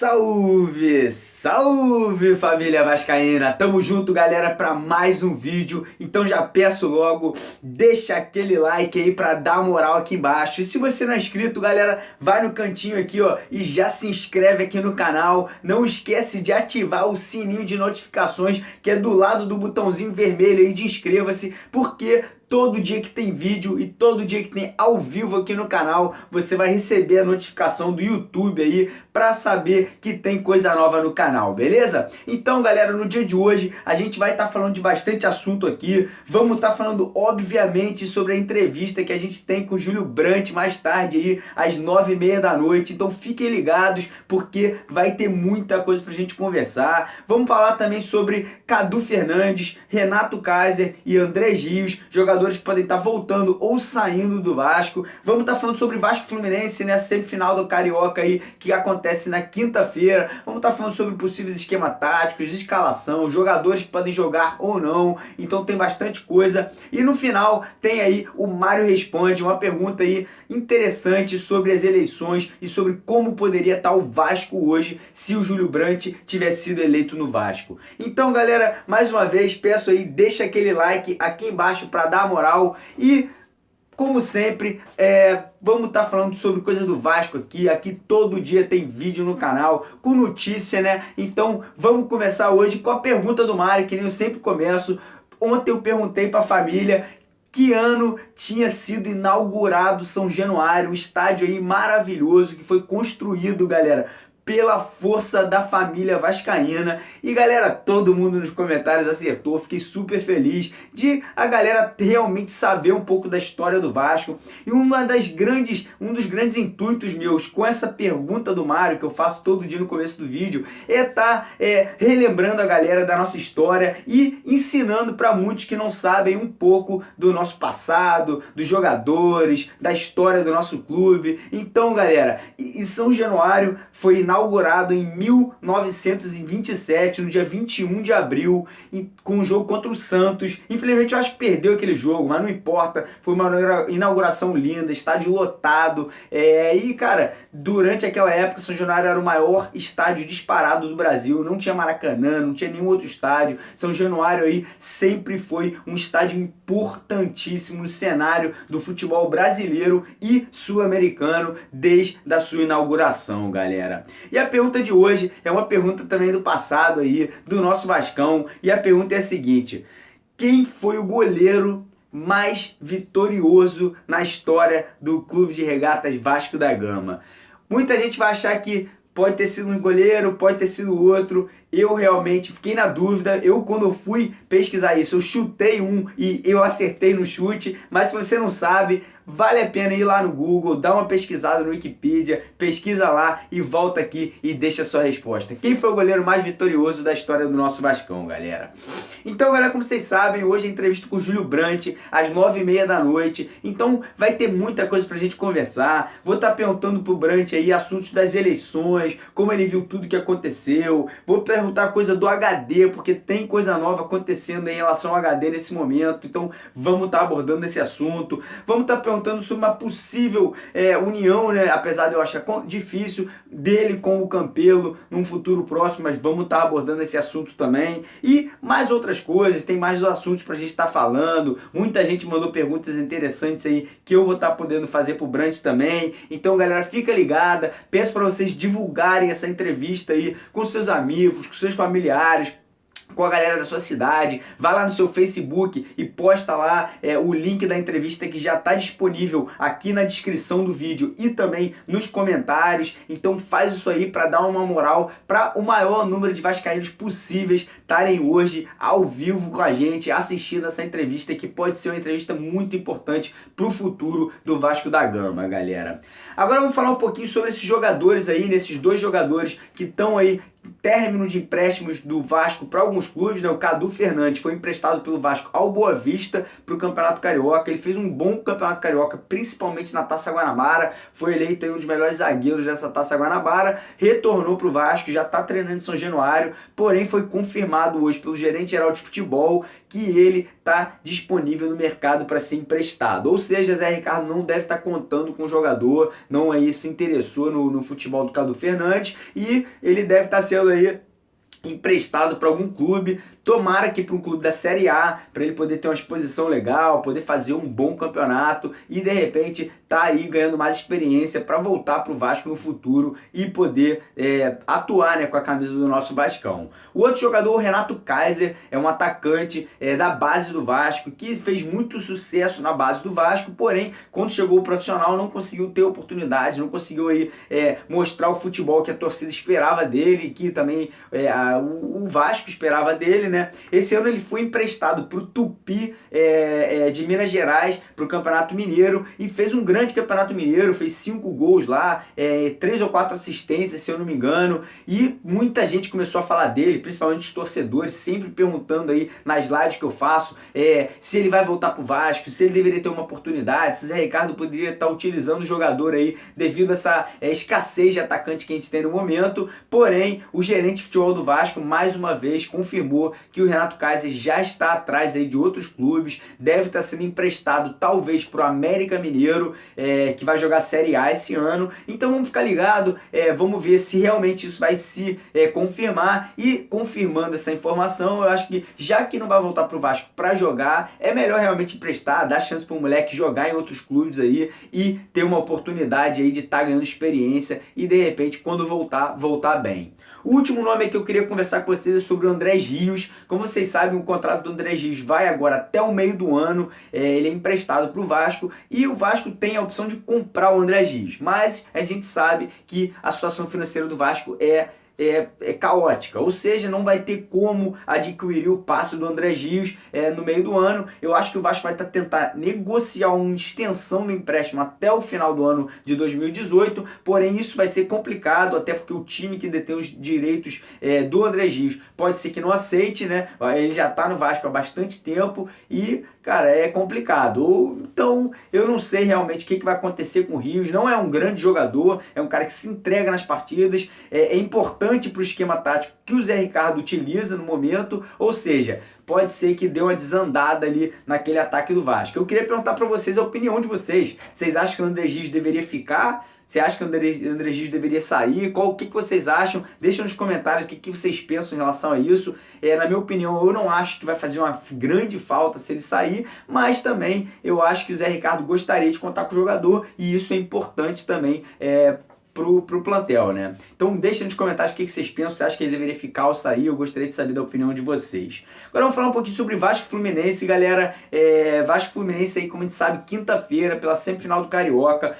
Salve, salve família vascaína, tamo junto galera para mais um vídeo, então já peço logo, deixa aquele like aí para dar moral aqui embaixo, e se você não é inscrito galera, vai no cantinho aqui ó, e já se inscreve aqui no canal, não esquece de ativar o sininho de notificações que é do lado do botãozinho vermelho aí de inscreva-se, porque todo dia que tem vídeo e todo dia que tem ao vivo aqui no canal, você vai receber a notificação do YouTube aí para saber que tem coisa nova no canal, beleza? Então, galera, no dia de hoje a gente vai estar falando de bastante assunto aqui. Vamos estar falando, obviamente, sobre a entrevista que a gente tem com o Júlio Brandt mais tarde aí, às 9h30 da noite. Então, fiquem ligados, porque vai ter muita coisa pra gente conversar. Vamos falar também sobre Cadu Fernandes, Renato Kaiser e André Rios, jogadores que podem estar voltando ou saindo do Vasco. Vamos estar falando sobre Vasco Fluminense, né, semifinal do Carioca aí, que acontece na quinta-feira. Vamos estar falando sobre possíveis esquemas táticos, escalação, jogadores que podem jogar ou não. Então tem bastante coisa. E no final tem aí o Mário Responde, uma pergunta aí interessante sobre as eleições e sobre como poderia estar o Vasco hoje se o Júlio Brandt tivesse sido eleito no Vasco. Então, galera, mais uma vez, peço aí, deixa aquele like aqui embaixo para dar moral e, como sempre, vamos estar falando sobre coisa do Vasco aqui. Aqui todo dia tem vídeo no canal com notícia, né? Então vamos começar hoje com a pergunta do Mário, que nem eu sempre começo. Ontem eu perguntei para a família que ano tinha sido inaugurado São Januário, um estádio aí maravilhoso que foi construído, galera, pela força da família vascaína. E galera, todo mundo nos comentários acertou, fiquei super feliz de a galera realmente saber um pouco da história do Vasco. E um dos grandes intuitos meus com essa pergunta do Mário, que eu faço todo dia no começo do vídeo, é estar relembrando a galera da nossa história e ensinando para muitos que não sabem um pouco do nosso passado, dos jogadores, da história do nosso clube. Então galera, e São Januário foi inaugurado em 1927, no dia 21 de abril, com um jogo contra o Santos. Infelizmente eu acho que perdeu aquele jogo, mas não importa, foi uma inauguração linda, estádio lotado, e cara, durante aquela época São Januário era o maior estádio disparado do Brasil, não tinha Maracanã, não tinha nenhum outro estádio. São Januário aí sempre foi um estádio importantíssimo no cenário do futebol brasileiro e sul-americano desde a sua inauguração, galera. E a pergunta de hoje é uma pergunta também do passado aí, do nosso Vascão, e a pergunta é a seguinte: quem foi o goleiro mais vitorioso na história do Clube de Regatas Vasco da Gama? Muita gente vai achar que pode ter sido um goleiro, pode ter sido outro. Eu realmente fiquei na dúvida. Quando eu fui pesquisar isso, eu chutei um e eu acertei no chute. Mas se você não sabe, vale a pena ir lá no Google, dar uma pesquisada no Wikipedia, pesquisa lá e volta aqui e deixa a sua resposta. Quem foi o goleiro mais vitorioso da história do nosso Vascão, galera? Então, galera, como vocês sabem, hoje é entrevista com o Júlio Brandt, às 9h30 da noite. Então, vai ter muita coisa pra gente conversar. Vou estar perguntando pro Brandt aí assuntos das eleições, como ele viu tudo que aconteceu. Vou perguntar coisa do HD, porque tem coisa nova acontecendo em relação ao HD nesse momento. Então, vamos estar abordando esse assunto. Vamos estar perguntando sobre uma possível união, né? Apesar de eu achar difícil, dele com o Campelo num futuro próximo, mas vamos estar abordando esse assunto também. E mais outras coisas, tem mais assuntos pra gente estar falando. Muita gente mandou perguntas interessantes aí que eu vou estar podendo fazer pro Brandt também. Então, galera, fica ligada. Peço para vocês divulgarem essa entrevista aí com seus amigos, com seus familiares, com a galera da sua cidade. Vai lá no seu Facebook e posta lá o link da entrevista, que já está disponível aqui na descrição do vídeo e também nos comentários. Então faz isso aí para dar uma moral para o maior número de vascaínos possíveis estarem hoje ao vivo com a gente, assistindo essa entrevista, que pode ser uma entrevista muito importante para o futuro do Vasco da Gama, galera. Agora vamos falar um pouquinho sobre esses jogadores aí, nesses dois jogadores que estão aí término de empréstimos do Vasco para alguns clubes, né? O Cadu Fernandes foi emprestado pelo Vasco ao Boa Vista para o Campeonato Carioca. Ele fez um bom Campeonato Carioca, principalmente na Taça Guanabara, foi eleito aí um dos melhores zagueiros dessa Taça Guanabara, retornou para o Vasco, já está treinando em São Januário, porém foi confirmado informado hoje pelo gerente geral de futebol que ele está disponível no mercado para ser emprestado. Ou seja, Zé Ricardo não deve estar contando com o jogador, não aí se interessou no futebol do Cadu Fernandes e ele deve estar sendo aí emprestado para algum clube, tomara que para um clube da Série A, para ele poder ter uma exposição legal, poder fazer um bom campeonato e de repente tá aí ganhando mais experiência para voltar para o Vasco no futuro e poder atuar, né, com a camisa do nosso Vascão. O outro jogador, o Renato Kaiser, é um atacante da base do Vasco, que fez muito sucesso na base do Vasco, porém, quando chegou o profissional não conseguiu ter oportunidade, não conseguiu aí mostrar o futebol que a torcida esperava dele, que também o Vasco esperava dele, né? Esse ano ele foi emprestado para o Tupi de Minas Gerais, para o Campeonato Mineiro, e fez um grande Campeonato Mineiro, fez 5 gols lá, 3 ou 4 assistências, se eu não me engano, e muita gente começou a falar dele, principalmente os torcedores, sempre perguntando aí nas lives que eu faço, se ele vai voltar para o Vasco, se ele deveria ter uma oportunidade, se o Zé Ricardo poderia estar utilizando o jogador aí, devido a essa escassez de atacante que a gente tem no momento. Porém, o gerente de futebol do Vasco, mais uma vez, confirmou que o Renato Kaiser já está atrás aí de outros clubes, deve estar sendo emprestado talvez para o América Mineiro, que vai jogar Série A esse ano. Então vamos ficar ligado, vamos ver se realmente isso vai se confirmar, e confirmando essa informação, eu acho que já que não vai voltar para o Vasco para jogar, é melhor realmente emprestar, dar chance para o moleque jogar em outros clubes aí e ter uma oportunidade aí de estar ganhando experiência e de repente quando voltar bem. O último nome que eu queria conversar com vocês é sobre o Andrés Rios. Como vocês sabem, o contrato do Andrés Rios vai agora até o meio do ano, ele é emprestado para o Vasco e o Vasco tem a opção de comprar o Andrés Rios, mas a gente sabe que a situação financeira do Vasco é caótica, ou seja, não vai ter como adquirir o passe do Andrés Rios no meio do ano. Eu acho que o Vasco vai tentar negociar uma extensão do empréstimo até o final do ano de 2018, porém isso vai ser complicado, até porque o time que detém os direitos do Andrés Rios pode ser que não aceite, né? Ele já está no Vasco há bastante tempo e, cara, é complicado. Então, eu não sei realmente o que vai acontecer com o Rios. Não é um grande jogador, é um cara que se entrega nas partidas, é importante para o esquema tático que o Zé Ricardo utiliza no momento, ou seja, pode ser que dê uma desandada ali naquele ataque do Vasco. Eu queria perguntar para vocês a opinião de vocês. Vocês acham que o Andrés Rios deveria ficar? Você acha que o Andrés Rios deveria sair? O que vocês acham? Deixa nos comentários o que vocês pensam em relação a isso. Na minha opinião, eu não acho que vai fazer uma grande falta se ele sair, mas também eu acho que o Zé Ricardo gostaria de contar com o jogador e isso é importante também pro plantel, né? Então deixa nos comentários o que vocês pensam, você acha que ele deveria ficar ou sair, eu gostaria de saber da opinião de vocês. Agora vamos falar um pouquinho sobre Vasco e Fluminense, galera. Vasco e Fluminense aí, como a gente sabe, quinta-feira, pela semifinal do Carioca,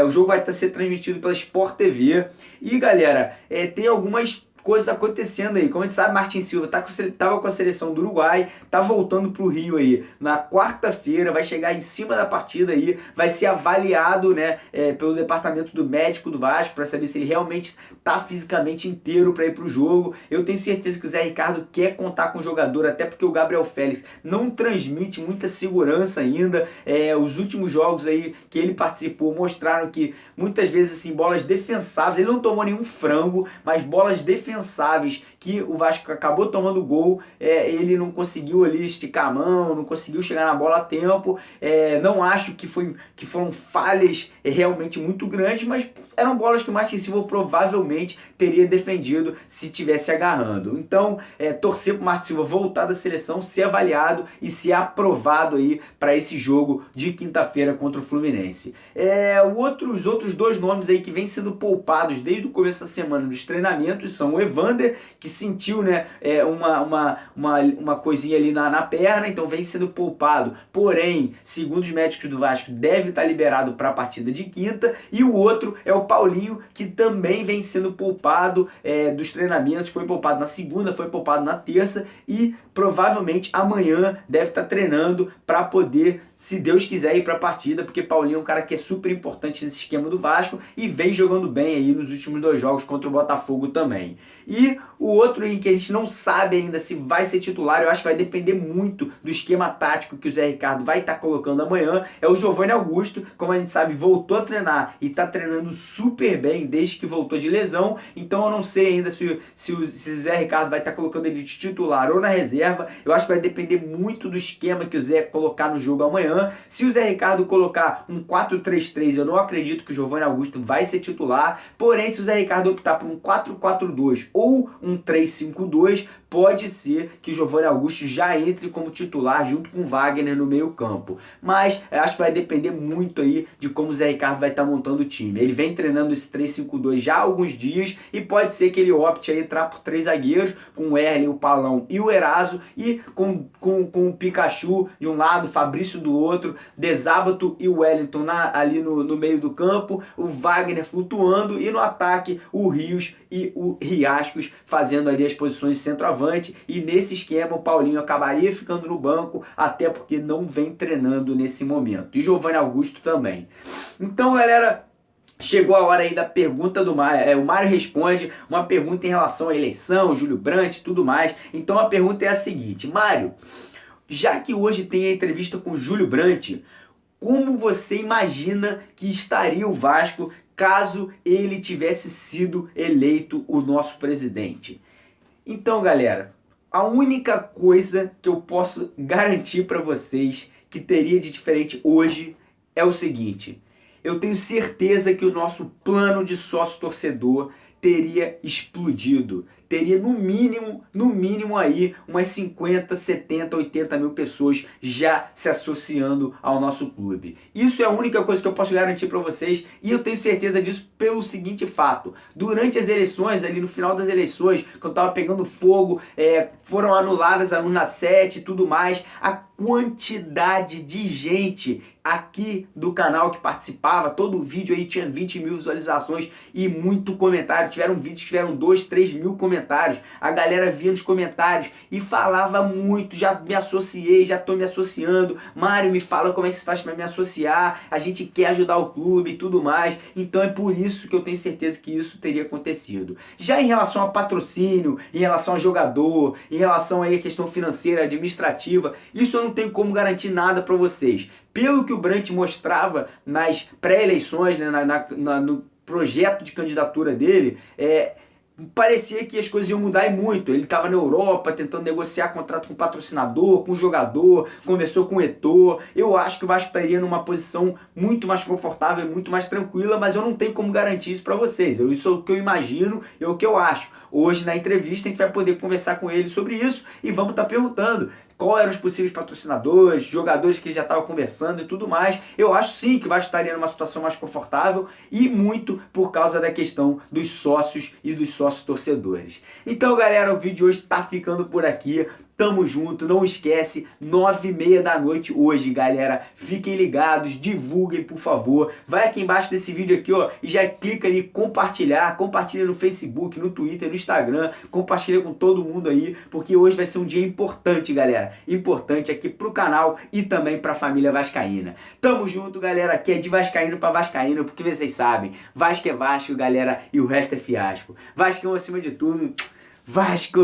o jogo vai ser transmitido pela Sport TV, e galera, tem algumas coisas acontecendo aí. Como a gente sabe, Martin Silva tava com a seleção do Uruguai, tá voltando pro Rio aí na quarta-feira, vai chegar em cima da partida aí, vai ser avaliado, né, pelo departamento do médico do Vasco para saber se ele realmente tá fisicamente inteiro para ir pro jogo. Eu tenho certeza que o Zé Ricardo quer contar com o jogador, até porque o Gabriel Félix não transmite muita segurança ainda. Os últimos jogos aí que ele participou mostraram que muitas vezes assim, bolas defensáveis, ele não tomou nenhum frango, mas bolas defensáveis que o Vasco acabou tomando gol, ele não conseguiu ali esticar a mão, não conseguiu chegar na bola a tempo. Não acho que foram falhas realmente muito grandes, mas eram bolas que o Martin Silva provavelmente teria defendido se tivesse agarrando. Então, torcer para o Martin Silva voltar da seleção, ser avaliado e ser aprovado aí para esse jogo de quinta-feira contra o Fluminense. Os outros dois nomes aí que vêm sendo poupados desde o começo da semana nos treinamentos são o Evander, que sentiu, né, uma coisinha ali na perna, então vem sendo poupado, porém, segundo os médicos do Vasco, deve estar liberado para a partida de quinta, e o outro é o Paulinho, que também vem sendo poupado dos treinamentos, foi poupado na segunda, foi poupado na terça, e provavelmente amanhã deve estar treinando para poder se Deus quiser, ir para a partida, porque Paulinho é um cara que é super importante nesse esquema do Vasco e vem jogando bem aí nos últimos 2 jogos contra o Botafogo também. E o outro em que a gente não sabe ainda se vai ser titular, eu acho que vai depender muito do esquema tático que o Zé Ricardo vai estar colocando amanhã, é o Giovani Augusto. Como a gente sabe, voltou a treinar e está treinando super bem desde que voltou de lesão, então eu não sei ainda se o Zé Ricardo vai estar colocando ele de titular ou na reserva. Eu acho que vai depender muito do esquema que o Zé colocar no jogo amanhã. Se o Zé Ricardo colocar um 4-3-3, eu não acredito que o Giovani Augusto vai ser titular, porém se o Zé Ricardo optar por um 4-4-2 ou um 3-5-2, pode ser que o Giovani Augusto já entre como titular junto com o Wagner no meio campo. Mas eu acho que vai depender muito aí de como o Zé Ricardo vai estar montando o time. Ele vem treinando esse 3-5-2 já há alguns dias e pode ser que ele opte a entrar por 3 zagueiros, com o Erlen, o Paulão e o Eraso, e com o Pikachu de um lado, Fabrício do outro, De Zábato e o Wellington ali no meio do campo, o Wagner flutuando e no ataque o Rios e o Riascos fazendo ali as posições de centroavante. E nesse esquema o Paulinho acabaria ficando no banco, até porque não vem treinando nesse momento. E Giovani Augusto também. Então, galera, chegou a hora aí da pergunta do Mário. O Mário responde uma pergunta em relação à eleição, Júlio Brandt e tudo mais. Então a pergunta é a seguinte: Mário, já que hoje tem a entrevista com o Júlio Brandt, como você imagina que estaria o Vasco caso ele tivesse sido eleito o nosso presidente? Então, galera, a única coisa que eu posso garantir para vocês que teria de diferente hoje é o seguinte: eu tenho certeza que o nosso plano de sócio-torcedor teria explodido. Teria no mínimo aí umas 50, 70, 80 mil pessoas já se associando ao nosso clube. Isso é a única coisa que eu posso garantir para vocês, e eu tenho certeza disso pelo seguinte fato: durante as eleições, ali no final das eleições, quando estava pegando fogo, foram anuladas a Urna 7 e tudo mais, a quantidade de gente aqui do canal que participava, todo o vídeo aí tinha 20 mil visualizações e muito comentário. Tiveram vídeos que tiveram 2, 3 mil comentários. A galera via nos comentários e falava muito: já me associei, já tô me associando, Mário, me fala como é que se faz para me associar, a gente quer ajudar o clube e tudo mais. Então é por isso que eu tenho certeza que isso teria acontecido. Já em relação a patrocínio, em relação a jogador, em relação aí a questão financeira, administrativa, isso eu não tenho como garantir nada para vocês. Pelo que o Brandt mostrava nas pré-eleições, né, no projeto de candidatura dele, parecia que as coisas iam mudar e muito. Ele estava na Europa tentando negociar contrato com o patrocinador, com o jogador, conversou com o Eto'o. Eu acho que o Vasco estaria numa posição muito mais confortável, muito mais tranquila, mas eu não tenho como garantir isso para vocês. Isso é o que eu imagino e é o que eu acho. Hoje na entrevista a gente vai poder conversar com ele sobre isso e vamos estar perguntando qual eram os possíveis patrocinadores, jogadores que ele já estava conversando e tudo mais. Eu acho sim que o Vasco estaria numa situação mais confortável, e muito por causa da questão dos sócios e dos sócios torcedores. Então, galera, o vídeo hoje está ficando por aqui. Tamo junto, não esquece, 9h30 da noite hoje, galera. Fiquem ligados, divulguem, por favor. Vai aqui embaixo desse vídeo aqui, ó, e já clica ali compartilhar. Compartilha no Facebook, no Twitter, no Instagram. Compartilha com todo mundo aí, porque hoje vai ser um dia importante, galera. Importante aqui pro canal e também pra família vascaína. Tamo junto, galera. Aqui é de vascaíno pra vascaíno, porque vocês sabem, Vasco é Vasco, galera, e o resto é fiasco. Vascão acima de tudo. Vasco!